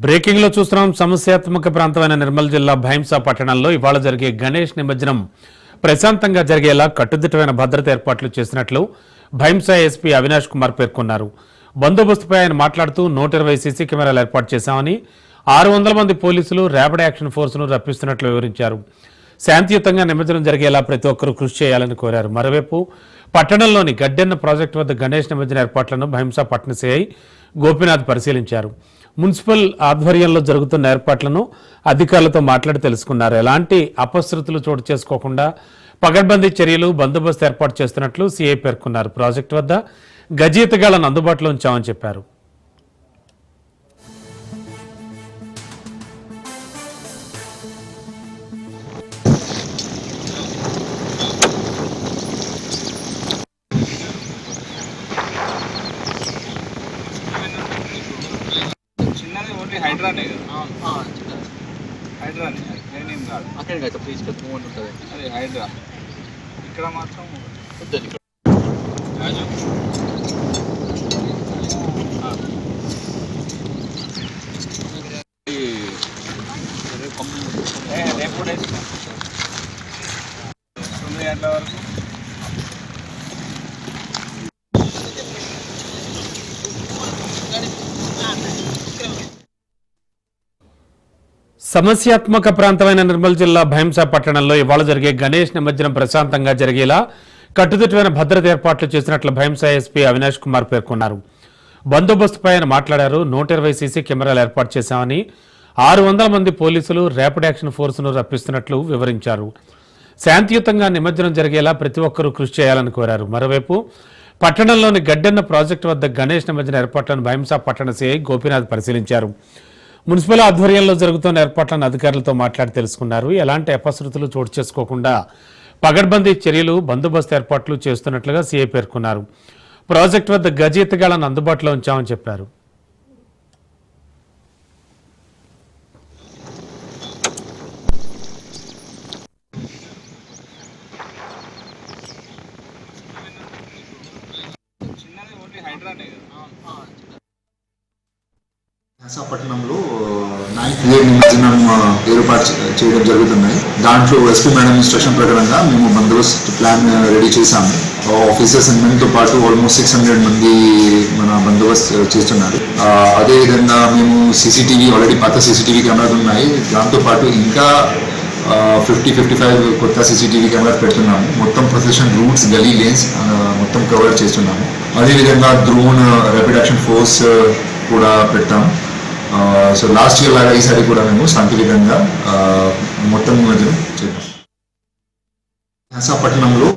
Breaking లో చూస్తున్నాం. సమస్యాత్మక ప్రాంతమైన నిర్మల్ జిల్లా భైంసా పట్టణంలో ఇవాళ జరిగే గణేష్ నిమజ్జనం ప్రశాంతంగా జరిగేలా కట్టుదిట్టమైన భద్రత ఏర్పాట్లు చేసినట్లు భైంసా ఎస్పీ అవినాష్ కుమార్ పేర్కొన్నారు. బందోబస్తుపై ఆయన మాట్లాడుతూ 120 సీసీ కెమెరాలు ఏర్పాటు చేశామని, 600 మంది పోలీసులు ర్యాపిడ్ యాక్షన్ ఫోర్స్ను రప్పిస్తున్నట్లు వివరించారు. శాంతియుతంగా నిమజ్జనం జరిగేలా ప్రతి ఒక్కరూ కృషి చేయాలని కోరారు. మరోవైపు పట్టణంలోని గడ్డెన్న ప్రాజెక్టు వద్ద గణేష్ నిమజ్జన ఏర్పాట్లను భైంసా పట్టణ సిఐ గోపీనాథ్ పరిశీలించారు. మున్సిపల్ ఆధ్వర్యంలో జరుగుతున్న ఏర్పాట్లను అధికారులతో మాట్లాడి తెలుసుకున్నారు. ఎలాంటి అపశృతులు చోటు చేసుకోకుండా పగడ్బందీ చర్యలు, బందోబస్తు ఏర్పాటు చేస్తున్నట్లు సిఐ పేర్కొన్నారు. ప్రాజెక్టు వద్ద గజీతగాళ్లను అందుబాటులో ఉంచామని చెప్పారు. హైడ్రానే హైడ్రానే నేనేం కాదు అక్కడ కదా ప్లీజ్ మూమెంట్ ఉంటుంది. అదే హైడ్రా ఇక్కడ మాత్రం రేపు 9 గంటల వరకు సమస్యాత్మక ప్రాంతమైన నిర్మల్ జిల్లా భైంసా పట్టణంలో ఇవాళ జరిగే గణేష్ నిమజ్జనం ప్రశాంతంగా జరిగేలా కట్టుదిట్టమైన భద్రత ఏర్పాట్లు చేసినట్లు భైంసా ఎస్పీ అవినాష్ కుమార్ పేర్కొన్నారు. బందోబస్తుపై ఆయన మాట్లాడారు. 120 సీసీ కెమెరాలు ఏర్పాటు చేశామని, 600 మంది పోలీసులు ర్యాపిడ్ యాక్షన్ ఫోర్స్ను రప్పిస్తున్నట్లు వివరించారు. శాంతియుతంగా నిమజ్జనం జరిగేలా ప్రతి ఒక్కరూ కృషి చేయాలని కోరారు. మరోవైపు పట్టణంలోని గడ్డెన్న ప్రాజెక్టు వద్ద గణేష్ నిమజ్జన ఏర్పాట్లను భైంసా పట్టణ సిఐ గోపీనాథ్ పరిశీలించారు. మున్సిపల్ ఆధ్వర్యంలో జరుగుతున్న ఏర్పాట్లను అధికారులతో మాట్లాడి తెలుసుకున్నారు. ఎలాంటి అపశృతులు చోటు చేసుకోకుండా పగడ్బందీ చర్యలు, బందోబస్తు ఏర్పాట్లు చేస్తున్నట్లుగా సీఐ పేర్కొన్నారు. ప్రాజెక్టు వద్ద గజీతగాళ్లను అందుబాటులో ఉంచామని చెప్పారు. పట్టణంలో 9th ఇయర్ నిమజ్జనం ఏర్పాటు చేయడం జరుగుతున్నాయి. దాంట్లో ఎస్పీ మేడం ఇన్స్ట్రక్షన్ ప్రకారంగా మేము బందోబస్తు ప్లాన్ రెడీ చేశాము. ఆఫీసర్స్ అండ్ మెన్తో పాటు ఆల్మోస్ట్ 600 మంది మన బందోబస్తు చేస్తున్నారు. అదేవిధంగా మేము సీసీటీవీ ఆల్రెడీ పాత సీసీటీవీ కెమెరాలు ఉన్నాయి. దాంతోపాటు ఇంకా 50-55 కొత్త సీసీటీవీ కెమెరాలు పెడుతున్నాము. మొత్తం ప్రొఫెషన్ రూట్స్, గలీ లేన్స్ మొత్తం కవర్ చేస్తున్నాము. అదేవిధంగా డ్రోన్, ర్యాపిడ్ యాక్షన్ ఫోర్స్ కూడా పెట్టాము. సో లాస్ట్ ఇయర్ లాగా ఈసారి కూడా మేము శాంతియుతంగా మొత్తం నిమజ్జనం చేద్దాం. భైంసా పట్టణంలో